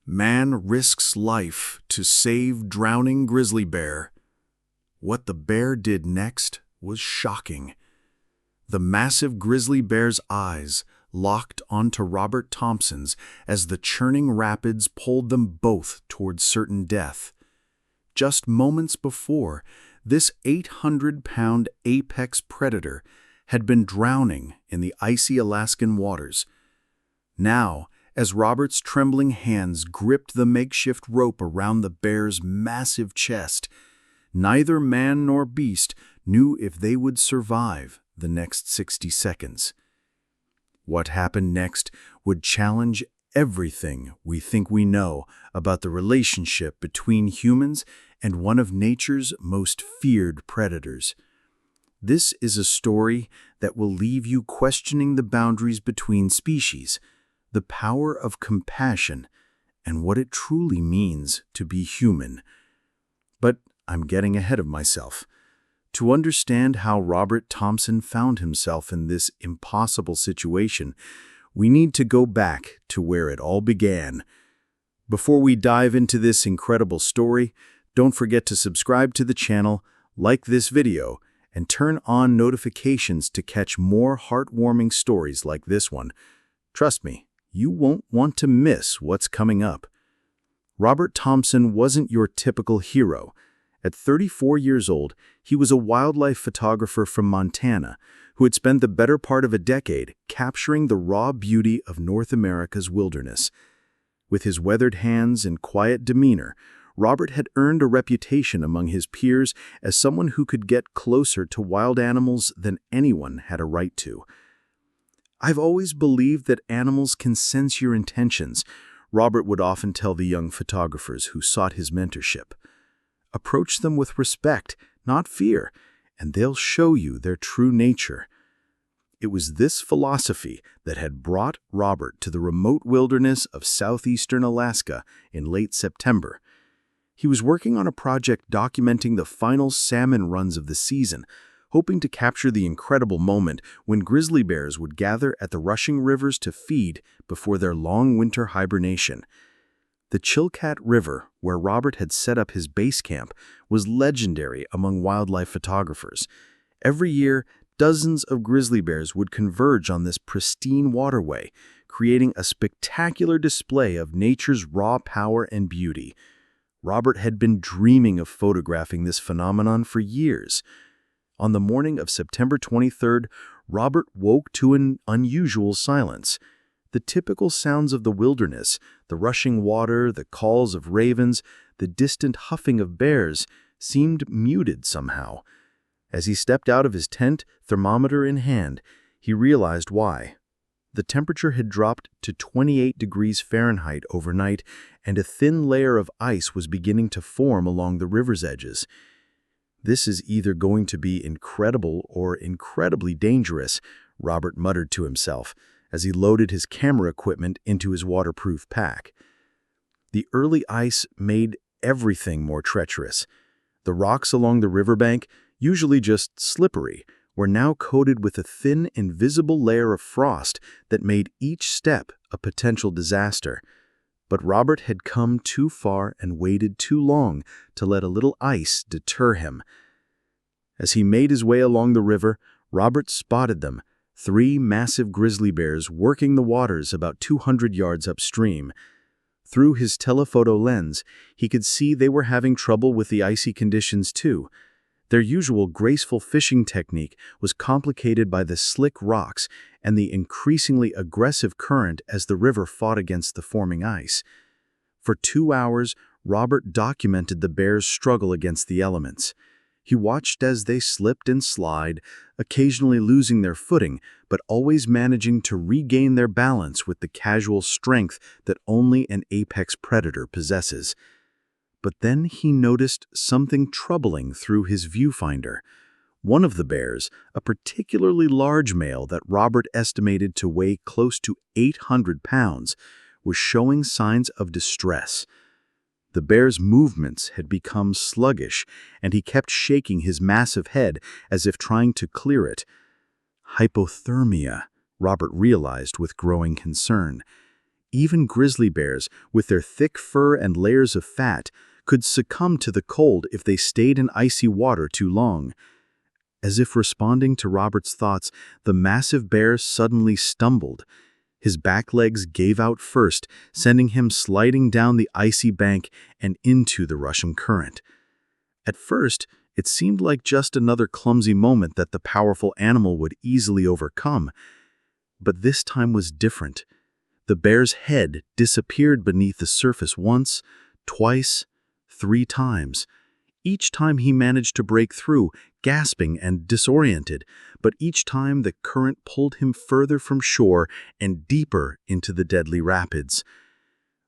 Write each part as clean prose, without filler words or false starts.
Man risks life to save drowning grizzly bear. What the bear did next was shocking. The massive grizzly bear's eyes locked onto Robert Thompson's as the churning rapids pulled them both towards certain death. Just moments before, this 800-pound apex predator had been drowning in the icy Alaskan waters. Now, as Robert's trembling hands gripped the makeshift rope around the bear's massive chest, neither man nor beast knew if they would survive the next 60 seconds. What happened next would challenge everything we think we know about the relationship between humans and one of nature's most feared predators. This is a story that will leave you questioning the boundaries between species, the power of compassion, and what it truly means to be human. But I'm getting ahead of myself. To understand how Robert Thompson found himself in this impossible situation, we need to go back to where it all began. Before we dive into this incredible story, don't forget to subscribe to the channel, like this video, and turn on notifications to catch more heartwarming stories like this one. Trust me, you won't want to miss what's coming up. Robert Thompson wasn't your typical hero. At 34 years old, he was a wildlife photographer from Montana who had spent the better part of a decade capturing the raw beauty of North America's wilderness. With his weathered hands and quiet demeanor, Robert had earned a reputation among his peers as someone who could get closer to wild animals than anyone had a right to. "I've always believed that animals can sense your intentions," Robert would often tell the young photographers who sought his mentorship. "Approach them with respect, not fear, and they'll show you their true nature." It was this philosophy that had brought Robert to the remote wilderness of southeastern Alaska in late September. He was working on a project documenting the final salmon runs of the season, hoping to capture the incredible moment when grizzly bears would gather at the rushing rivers to feed before their long winter hibernation. The Chilkat River, where Robert had set up his base camp, was legendary among wildlife photographers. Every year, dozens of grizzly bears would converge on this pristine waterway, creating a spectacular display of nature's raw power and beauty. Robert had been dreaming of photographing this phenomenon for years. On the morning of September 23rd, Robert woke to an unusual silence. The typical sounds of the wilderness, the rushing water, the calls of ravens, the distant huffing of bears, seemed muted somehow. As he stepped out of his tent, thermometer in hand, he realized why. The temperature had dropped to 28 degrees Fahrenheit overnight, and a thin layer of ice was beginning to form along the river's edges. "This is either going to be incredible or incredibly dangerous," Robert muttered to himself as he loaded his camera equipment into his waterproof pack. The early ice made everything more treacherous. The rocks along the riverbank, usually just slippery, were now coated with a thin, invisible layer of frost that made each step a potential disaster. But Robert had come too far and waited too long to let a little ice deter him. As he made his way along the river, Robert spotted them, 3 massive grizzly bears working the waters about 200 yards upstream. Through his telephoto lens, he could see they were having trouble with the icy conditions too. Their usual graceful fishing technique was complicated by the slick rocks and the increasingly aggressive current as the river fought against the forming ice. For 2 hours, Robert documented the bears' struggle against the elements. He watched as they slipped and slid, occasionally losing their footing, but always managing to regain their balance with the casual strength that only an apex predator possesses. But then he noticed something troubling through his viewfinder. One of the bears, a particularly large male that Robert estimated to weigh close to 800 pounds, was showing signs of distress. The bear's movements had become sluggish, and he kept shaking his massive head as if trying to clear it. Hypothermia, Robert realized with growing concern. Even grizzly bears, with their thick fur and layers of fat, could succumb to the cold if they stayed in icy water too long. As if responding to Robert's thoughts, the massive bear suddenly stumbled. His back legs gave out first, sending him sliding down the icy bank and into the rushing current. At first, it seemed like just another clumsy moment that the powerful animal would easily overcome. But this time was different. The bear's head disappeared beneath the surface once, twice, 3 times. Each time he managed to break through, gasping and disoriented, but each time the current pulled him further from shore and deeper into the deadly rapids.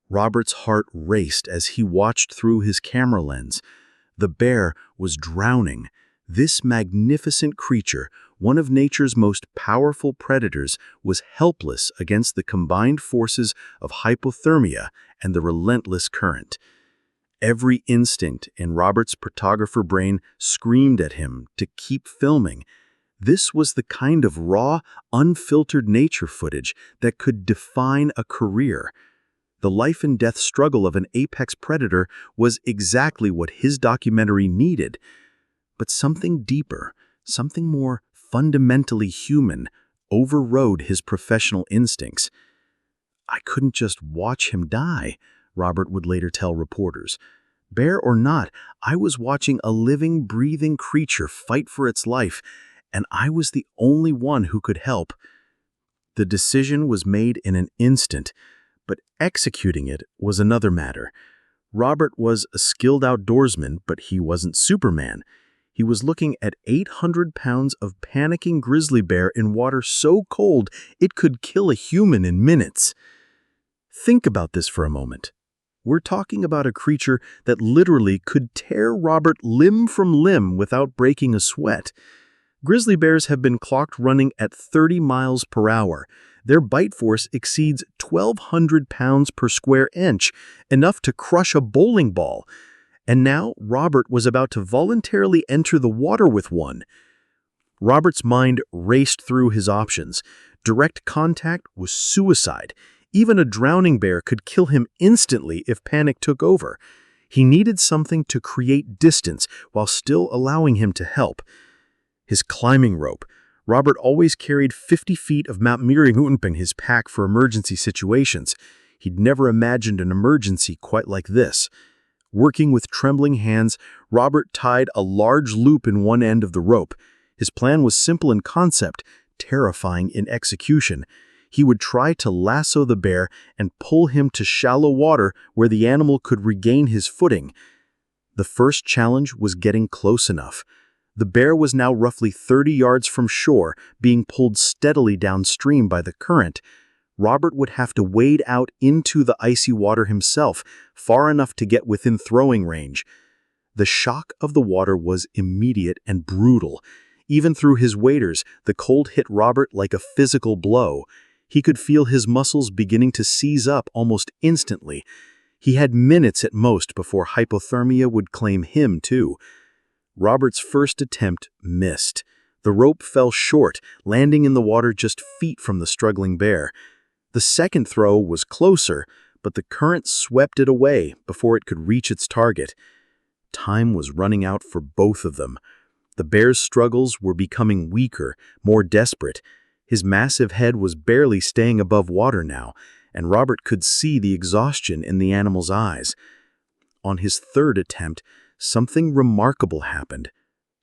Robert's heart raced as he watched through his camera lens. The bear was drowning. This magnificent creature, one of nature's most powerful predators, was helpless against the combined forces of hypothermia and the relentless current. Every instinct in Robert's photographer brain screamed at him to keep filming. This was the kind of raw, unfiltered nature footage that could define a career. The life-and-death struggle of an apex predator was exactly what his documentary needed. But something deeper, something more fundamentally human, overrode his professional instincts. "I couldn't just watch him die," Robert would later tell reporters. "Bear or not, I was watching a living, breathing creature fight for its life, and I was the only one who could help." The decision was made in an instant, but executing it was another matter. Robert was a skilled outdoorsman, but he wasn't Superman. He was looking at 800 pounds of panicking grizzly bear in water so cold it could kill a human in minutes. Think about this for a moment. We're talking about a creature that literally could tear Robert limb from limb without breaking a sweat. Grizzly bears have been clocked running at 30 miles per hour. Their bite force exceeds 1,200 pounds per square inch, enough to crush a bowling ball. And now Robert was about to voluntarily enter the water with one. Robert's mind raced through his options. Direct contact was suicide. Even a drowning bear could kill him instantly if panic took over. He needed something to create distance while still allowing him to help. His climbing rope. Robert always carried 50 feet of Mountaineering in his pack for emergency situations. He'd never imagined an emergency quite like this. Working with trembling hands, Robert tied a large loop in one end of the rope. His plan was simple in concept, terrifying in execution. He would try to lasso the bear and pull him to shallow water where the animal could regain his footing. The first challenge was getting close enough. The bear was now roughly 30 yards from shore, being pulled steadily downstream by the current. Robert would have to wade out into the icy water himself, far enough to get within throwing range. The shock of the water was immediate and brutal. Even through his waders, the cold hit Robert like a physical blow. He could feel his muscles beginning to seize up almost instantly. He had minutes at most before hypothermia would claim him too. Robert's first attempt missed. The rope fell short, landing in the water just feet from the struggling bear. The second throw was closer, but the current swept it away before it could reach its target. Time was running out for both of them. The bear's struggles were becoming weaker, more desperate. His massive head was barely staying above water now, and Robert could see the exhaustion in the animal's eyes. On his third attempt, something remarkable happened.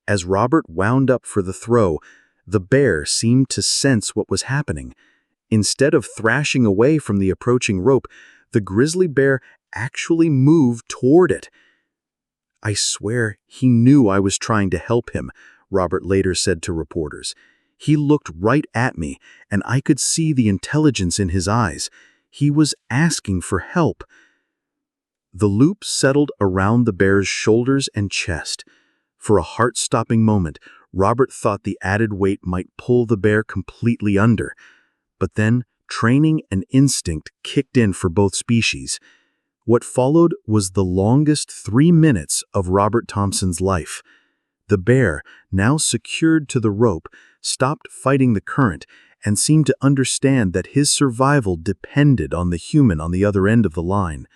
As Robert wound up for the throw, the bear seemed to sense what was happening. Instead of thrashing away from the approaching rope, the grizzly bear actually moved toward it. "I swear he knew I was trying to help him," Robert later said to reporters. "He looked right at me, and I could see the intelligence in his eyes. He was asking for help." The loop settled around the bear's shoulders and chest. For a heart-stopping moment, Robert thought the added weight might pull the bear completely under. But then, training and instinct kicked in for both species. What followed was the longest 3 minutes of Robert Thompson's life. The bear, now secured to the rope, stopped fighting the current and seemed to understand that his survival depended on the human on the other end of the line.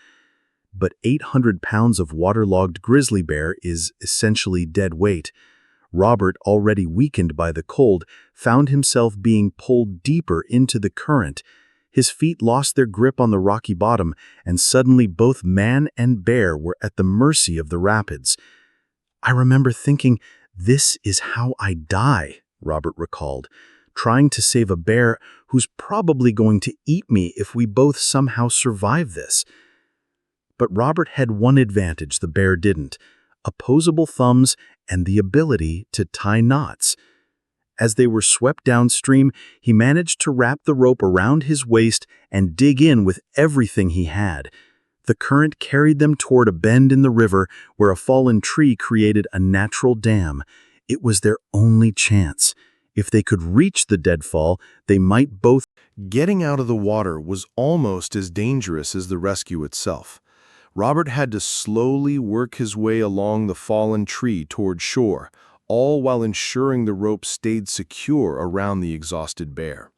But 800 pounds of waterlogged grizzly bear is essentially dead weight. Robert, already weakened by the cold, found himself being pulled deeper into the current. His feet lost their grip on the rocky bottom, and suddenly both man and bear were at the mercy of the rapids. "I remember thinking, this is how I die," Robert recalled, "trying to save a bear who's probably going to eat me if we both somehow survive this." But Robert had one advantage the bear didn't: opposable thumbs and the ability to tie knots. As they were swept downstream, he managed to wrap the rope around his waist and dig in with everything he had. The current carried them toward a bend in the river where a fallen tree created a natural dam. It was their only chance. If they could reach the deadfall, they might both. Getting out of the water was almost as dangerous as the rescue itself. Robert had to slowly work his way along the fallen tree toward shore, all while ensuring the rope stayed secure around the exhausted bear.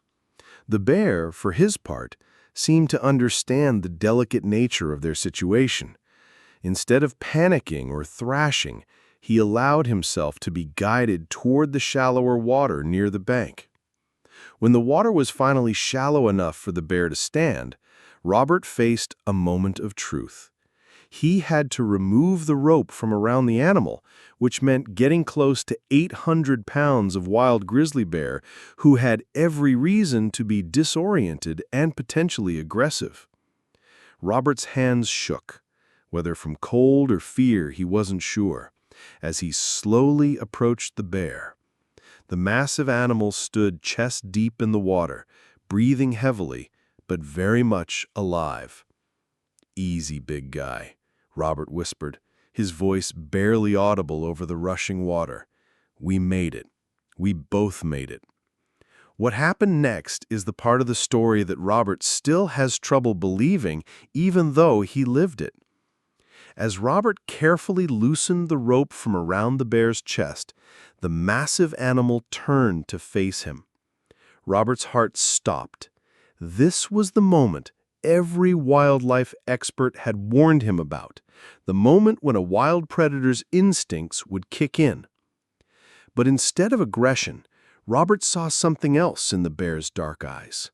The bear, for his part, seemed to understand the delicate nature of their situation. Instead of panicking or thrashing, he allowed himself to be guided toward the shallower water near the bank. When the water was finally shallow enough for the bear to stand, Robert faced a moment of truth. He had to remove the rope from around the animal, which meant getting close to 800 pounds of wild grizzly bear who had every reason to be disoriented and potentially aggressive. Robert's hands shook, whether from cold or fear he wasn't sure, as he slowly approached the bear. The massive animal stood chest deep in the water, breathing heavily, but very much alive. "Easy, big guy," Robert whispered, his voice barely audible over the rushing water. "We made it. We both made it." What happened next is the part of the story that Robert still has trouble believing, even though he lived it. As Robert carefully loosened the rope from around the bear's chest, the massive animal turned to face him. Robert's heart stopped. This was the moment every wildlife expert had warned him about, the moment when a wild predator's instincts would kick in. But instead of aggression, Robert saw something else in the bear's dark eyes: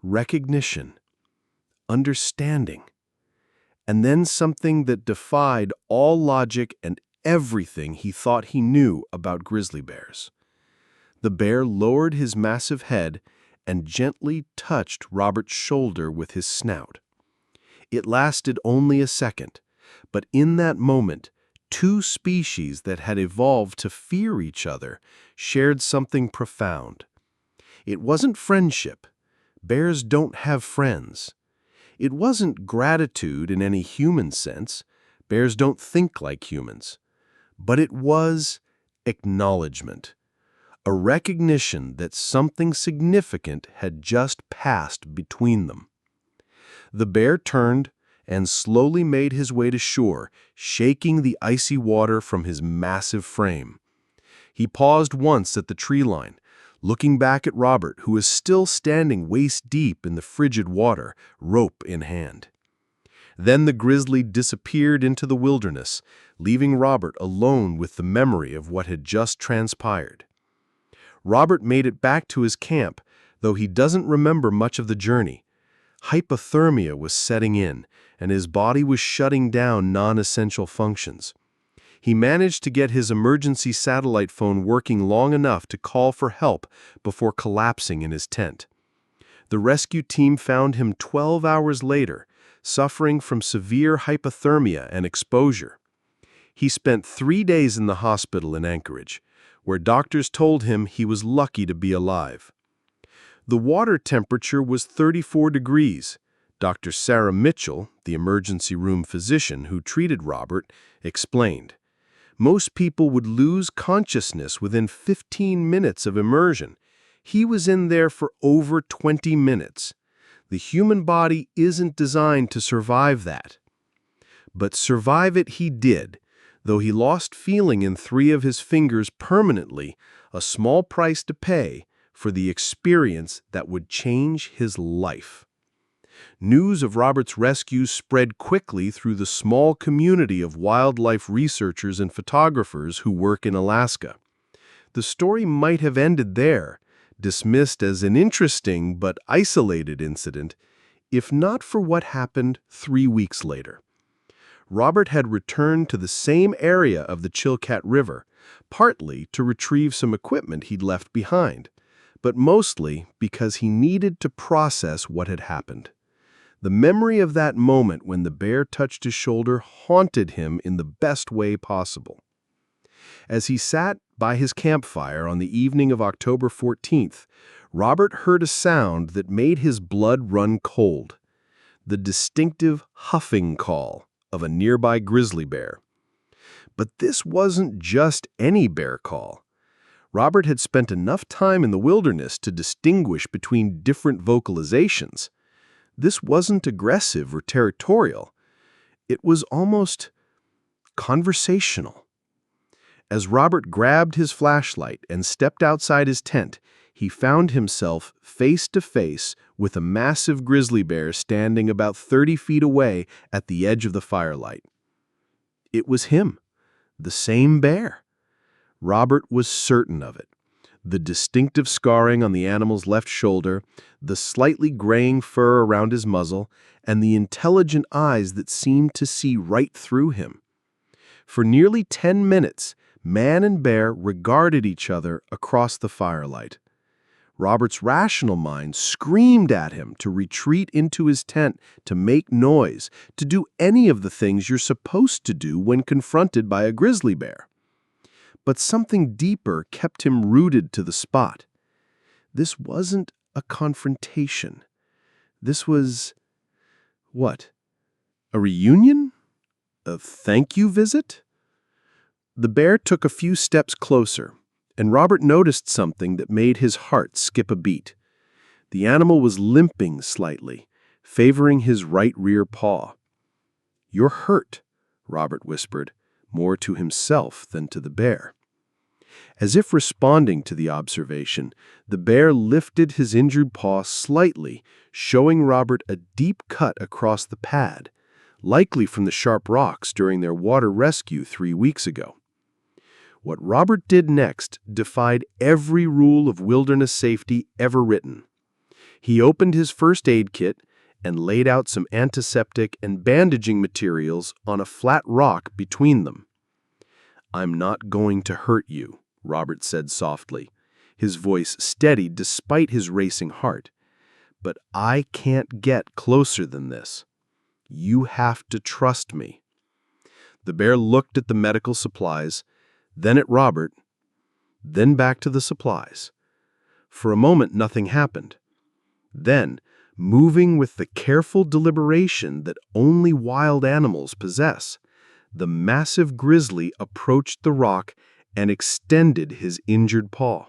recognition, understanding, and then something that defied all logic and everything he thought he knew about grizzly bears. The bear lowered his massive head and gently touched Robert's shoulder with his snout. It lasted only a second, but in that moment, two species that had evolved to fear each other shared something profound. It wasn't friendship. Bears don't have friends. It wasn't gratitude in any human sense. Bears don't think like humans. But it was acknowledgement. A recognition that something significant had just passed between them. The bear turned and slowly made his way to shore, shaking the icy water from his massive frame. He paused once at the tree line, looking back at Robert, who was still standing waist-deep in the frigid water, rope in hand. Then the grizzly disappeared into the wilderness, leaving Robert alone with the memory of what had just transpired. Robert made it back to his camp, though he doesn't remember much of the journey. Hypothermia was setting in, and his body was shutting down non-essential functions. He managed to get his emergency satellite phone working long enough to call for help before collapsing in his tent. The rescue team found him 12 hours later, suffering from severe hypothermia and exposure. He spent 3 days in the hospital in Anchorage, where doctors told him he was lucky to be alive. The water temperature was 34 degrees. Dr. Sarah Mitchell, the emergency room physician who treated Robert, explained. Most people would lose consciousness within 15 minutes of immersion. He was in there for over 20 minutes. The human body isn't designed to survive that. But survive it he did, though he lost feeling in 3 of his fingers permanently, a small price to pay for the experience that would change his life. News of Robert's rescue spread quickly through the small community of wildlife researchers and photographers who work in Alaska. The story might have ended there, dismissed as an interesting but isolated incident, if not for what happened 3 weeks later. Robert had returned to the same area of the Chilkat River, partly to retrieve some equipment he'd left behind, but mostly because he needed to process what had happened. The memory of that moment when the bear touched his shoulder haunted him in the best way possible. As he sat by his campfire on the evening of October 14th, Robert heard a sound that made his blood run cold: the distinctive huffing call of a nearby grizzly bear. But this wasn't just any bear call. Robert had spent enough time in the wilderness to distinguish between different vocalizations. This wasn't aggressive or territorial. It was almost conversational. As Robert grabbed his flashlight and stepped outside his tent, he found himself face to face with a massive grizzly bear standing about 30 feet away at the edge of the firelight. It was him, the same bear. Robert was certain of it. The distinctive scarring on the animal's left shoulder, the slightly graying fur around his muzzle, and the intelligent eyes that seemed to see right through him. For nearly 10 minutes, man and bear regarded each other across the firelight. Robert's rational mind screamed at him to retreat into his tent, to make noise, to do any of the things you're supposed to do when confronted by a grizzly bear. But something deeper kept him rooted to the spot. This wasn't a confrontation. This was, what? A reunion? A thank you visit? The bear took a few steps closer, and Robert noticed something that made his heart skip a beat. The animal was limping slightly, favoring his right rear paw. "You're hurt," Robert whispered, more to himself than to the bear. As if responding to the observation, the bear lifted his injured paw slightly, showing Robert a deep cut across the pad, likely from the sharp rocks during their water rescue 3 weeks ago. What Robert did next defied every rule of wilderness safety ever written. He opened his first aid kit and laid out some antiseptic and bandaging materials on a flat rock between them. "I'm not going to hurt you," Robert said softly, his voice steady despite his racing heart. "But I can't get closer than this. You have to trust me." The bear looked at the medical supplies, then at Robert, then back to the supplies. For a moment, nothing happened. Then, moving with the careful deliberation that only wild animals possess, the massive grizzly approached the rock and extended his injured paw.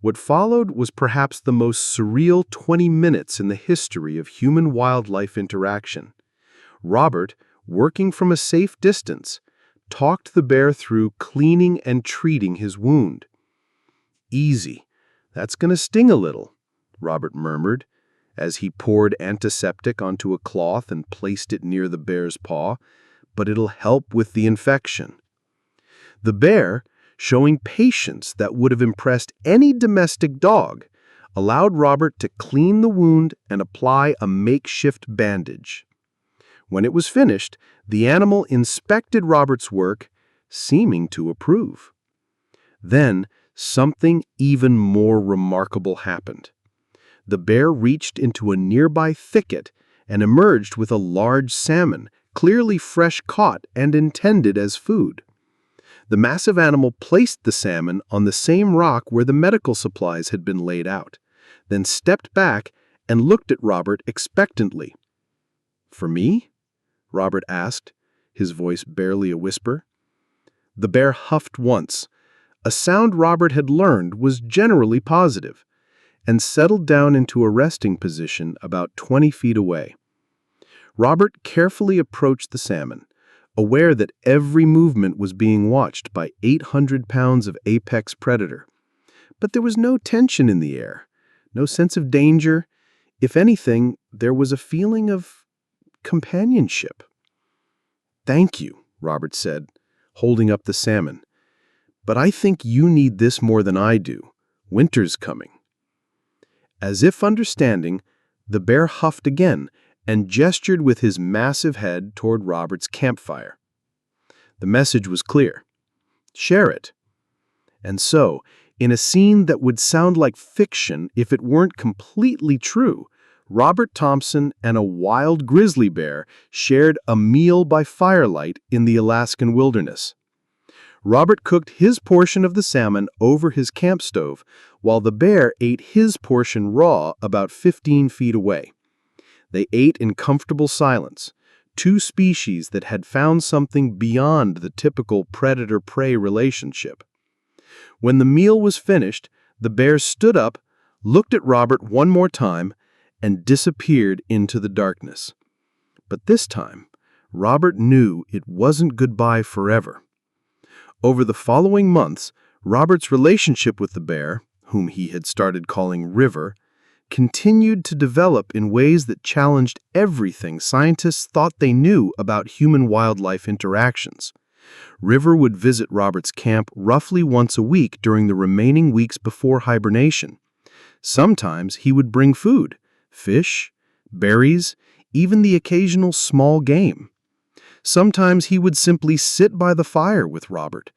What followed was perhaps the most surreal 20 minutes in the history of human-wildlife interaction. Robert, working from a safe distance, talked the bear through cleaning and treating his wound. "Easy. That's going to sting a little," Robert murmured, as he poured antiseptic onto a cloth and placed it near the bear's paw, "but it'll help with the infection." The bear, showing patience that would have impressed any domestic dog, allowed Robert to clean the wound and apply a makeshift bandage. When it was finished, the animal inspected Robert's work, seeming to approve. Then, something even more remarkable happened. The bear reached into a nearby thicket and emerged with a large salmon, clearly fresh caught and intended as food. The massive animal placed the salmon on the same rock where the medical supplies had been laid out, then stepped back and looked at Robert expectantly. "For me?" Robert asked, his voice barely a whisper. The bear huffed once, a sound Robert had learned was generally positive, and settled down into a resting position about 20 feet away. Robert carefully approached the salmon, aware that every movement was being watched by 800 pounds of apex predator. But there was no tension in the air, no sense of danger. If anything, there was a feeling of companionship. "Thank you," Robert said, holding up the salmon. "But I think you need this more than I do. Winter's coming." As if understanding, the bear huffed again and gestured with his massive head toward Robert's campfire. The message was clear. Share it. And so, in a scene that would sound like fiction if it weren't completely true, Robert Thompson and a wild grizzly bear shared a meal by firelight in the Alaskan wilderness. Robert cooked his portion of the salmon over his camp stove, while the bear ate his portion raw about 15 feet away. They ate in comfortable silence, two species that had found something beyond the typical predator-prey relationship. When the meal was finished, the bear stood up, looked at Robert one more time, and disappeared into the darkness. But this time, Robert knew it wasn't goodbye forever. Over the following months, Robert's relationship with the bear, whom he had started calling River, continued to develop in ways that challenged everything scientists thought they knew about human-wildlife interactions. River would visit Robert's camp roughly once a week during the remaining weeks before hibernation. Sometimes he would bring food, fish, berries, even the occasional small game. Sometimes he would simply sit by the fire with Robert,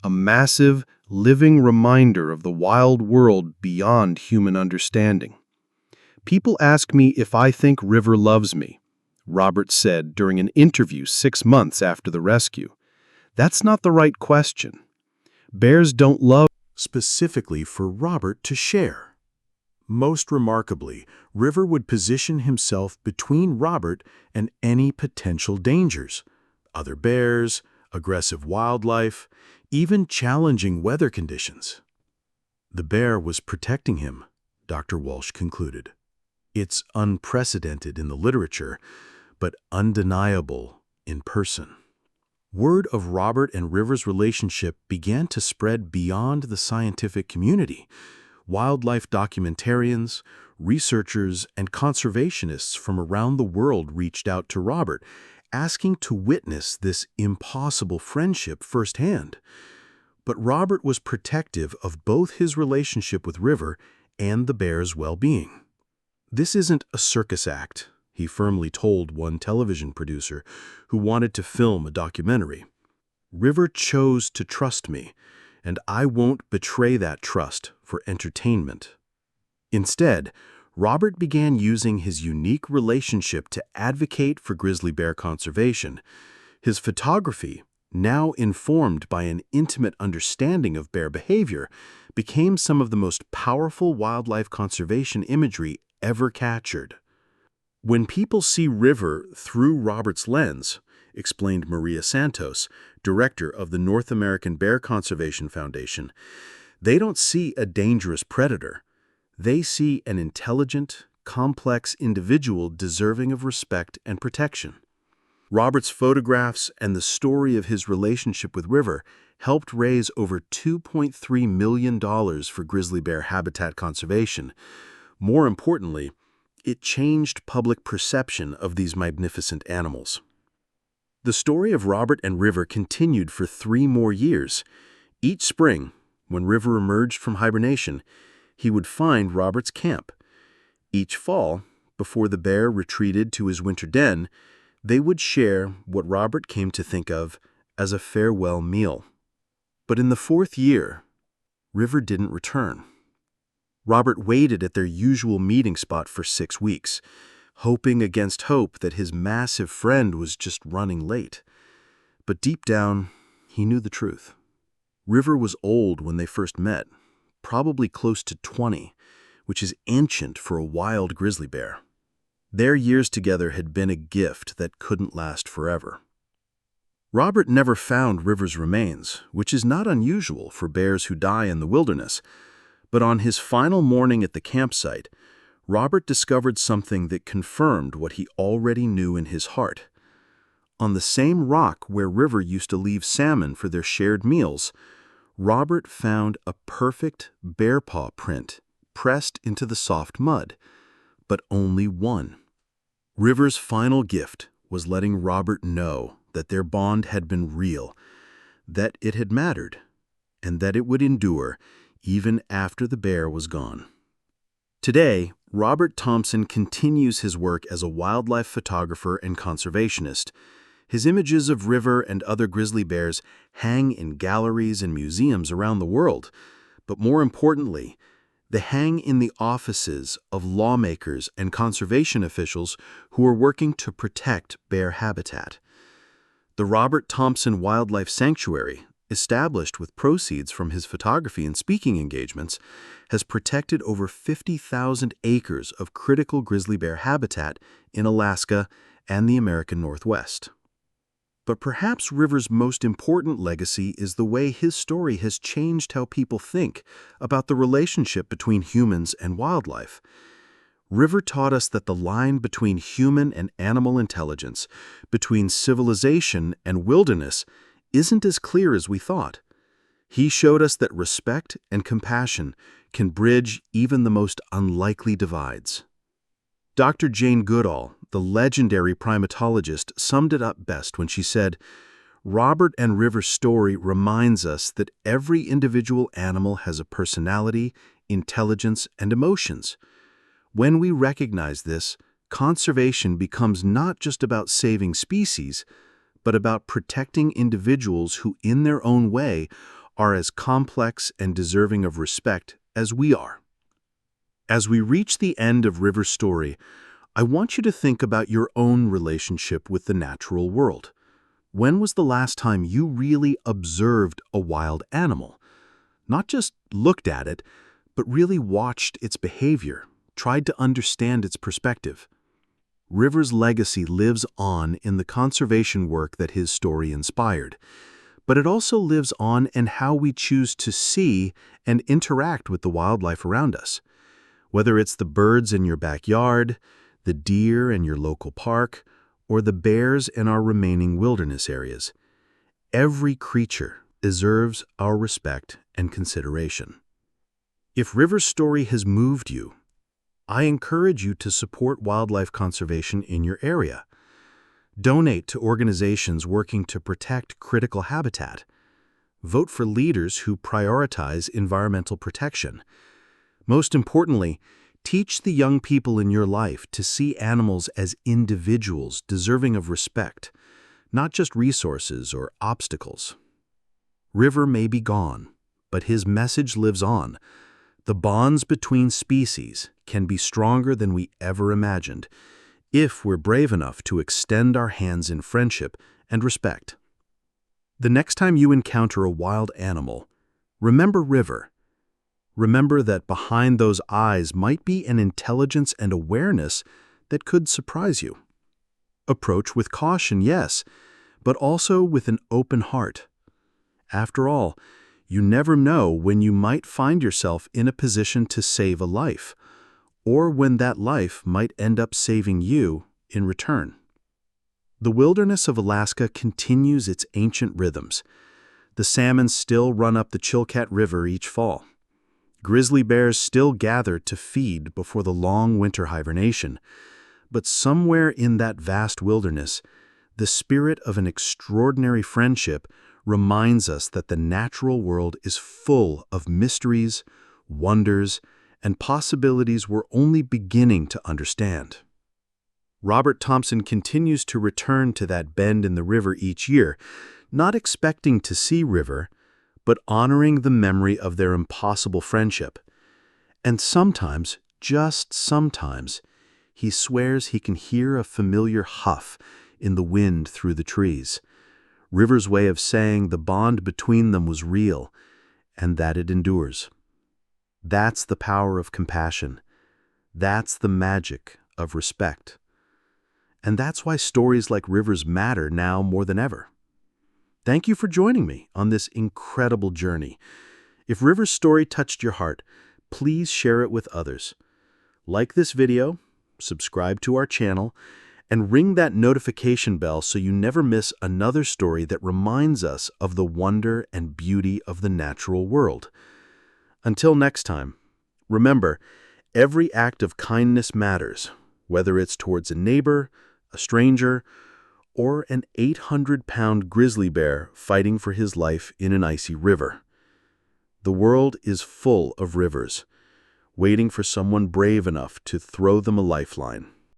a massive, living reminder of the wild world beyond human understanding. "People ask me if I think River loves me," Robert said during an interview 6 months after the rescue. "That's not the right question. Bears don't love." Specifically for Robert to share. Most remarkably, River would position himself between Robert and any potential dangers. Other bears, aggressive wildlife, even challenging weather conditions. The bear was protecting him, Dr. Walsh concluded. It's unprecedented in the literature, but undeniable in person. Word of Robert and River's relationship began to spread beyond the scientific community. Wildlife documentarians, researchers, and conservationists from around the world reached out to Robert, asking to witness this impossible friendship firsthand. But Robert was protective of both his relationship with River and the bear's well-being. "This isn't a circus act," he firmly told one television producer who wanted to film a documentary. "River chose to trust me, and I won't betray that trust for entertainment." Instead, Robert began using his unique relationship to advocate for grizzly bear conservation. His photography, now informed by an intimate understanding of bear behavior, became some of the most powerful wildlife conservation imagery ever captured. "When people see River through Robert's lens," explained Maria Santos, director of the North American Bear Conservation Foundation, "they don't see a dangerous predator. They see an intelligent, complex individual deserving of respect and protection." Robert's photographs and the story of his relationship with River helped raise over $2.3 million for grizzly bear habitat conservation. More importantly, it changed public perception of these magnificent animals. The story of Robert and River continued for 3 more years. Each spring, when River emerged from hibernation, he would find Robert's camp. Each fall, before the bear retreated to his winter den, they would share what Robert came to think of as a farewell meal. But in the 4th year, River didn't return. Robert waited at their usual meeting spot for 6 weeks, hoping against hope that his massive friend was just running late. But deep down, he knew the truth. River was old when they first met, probably close to 20, which is ancient for a wild grizzly bear. Their years together had been a gift that couldn't last forever. Robert never found River's remains, which is not unusual for bears who die in the wilderness. But on his final morning at the campsite, Robert discovered something that confirmed what he already knew in his heart. On the same rock where River used to leave salmon for their shared meals, Robert found a perfect bear paw print pressed into the soft mud, but only one. River's final gift was letting Robert know that their bond had been real, that it had mattered, and that it would endure even after the bear was gone. Today, Robert Thompson continues his work as a wildlife photographer and conservationist. His images of River and other grizzly bears hang in galleries and museums around the world, but more importantly, they hang in the offices of lawmakers and conservation officials who are working to protect bear habitat. The Robert Thompson Wildlife Sanctuary, established with proceeds from his photography and speaking engagements, has protected over 50,000 acres of critical grizzly bear habitat in Alaska and the American Northwest. But perhaps River's most important legacy is the way his story has changed how people think about the relationship between humans and wildlife. River taught us that the line between human and animal intelligence, between civilization and wilderness, isn't as clear as we thought. He showed us that respect and compassion can bridge even the most unlikely divides. Dr. Jane Goodall, the legendary primatologist, summed it up best when she said, "Robert and River's story reminds us that every individual animal has a personality, intelligence, and emotions. When we recognize this, conservation becomes not just about saving species, but about protecting individuals who, in their own way, are as complex and deserving of respect as we are." As we reach the end of River's story, I want you to think about your own relationship with the natural world. When was the last time you really observed a wild animal? Not just looked at it, but really watched its behavior, tried to understand its perspective. River's legacy lives on in the conservation work that his story inspired, but it also lives on in how we choose to see and interact with the wildlife around us. Whether it's the birds in your backyard, the deer in your local park, or the bears in our remaining wilderness areas, every creature deserves our respect and consideration. If River's story has moved you, I encourage you to support wildlife conservation in your area. Donate to organizations working to protect critical habitat. Vote for leaders who prioritize environmental protection. Most importantly, teach the young people in your life to see animals as individuals deserving of respect, not just resources or obstacles. River may be gone, but his message lives on. The bonds between species can be stronger than we ever imagined if we're brave enough to extend our hands in friendship and respect. The next time you encounter a wild animal, remember River. Remember that behind those eyes might be an intelligence and awareness that could surprise you. Approach with caution, yes, but also with an open heart. After all, you never know when you might find yourself in a position to save a life, or when that life might end up saving you in return. The wilderness of Alaska continues its ancient rhythms. The salmon still run up the Chilkat River each fall. Grizzly bears still gather to feed before the long winter hibernation. But somewhere in that vast wilderness, the spirit of an extraordinary friendship reminds us that the natural world is full of mysteries, wonders, and possibilities we're only beginning to understand. Robert Thompson continues to return to that bend in the river each year, not expecting to see River, but honoring the memory of their impossible friendship. And sometimes, just sometimes, he swears he can hear a familiar huff in the wind through the trees. River's way of saying the bond between them was real, and that it endures. That's the power of compassion. That's the magic of respect. And that's why stories like River's matter now more than ever. Thank you for joining me on this incredible journey. If River's story touched your heart, please share it with others. Like this video, subscribe to our channel, And ring that notification bell so you never miss another story that reminds us of the wonder and beauty of the natural world. Until next time, remember, every act of kindness matters, whether it's towards a neighbor, a stranger, or an 800-pound grizzly bear fighting for his life in an icy river. The world is full of rivers, waiting for someone brave enough to throw them a lifeline.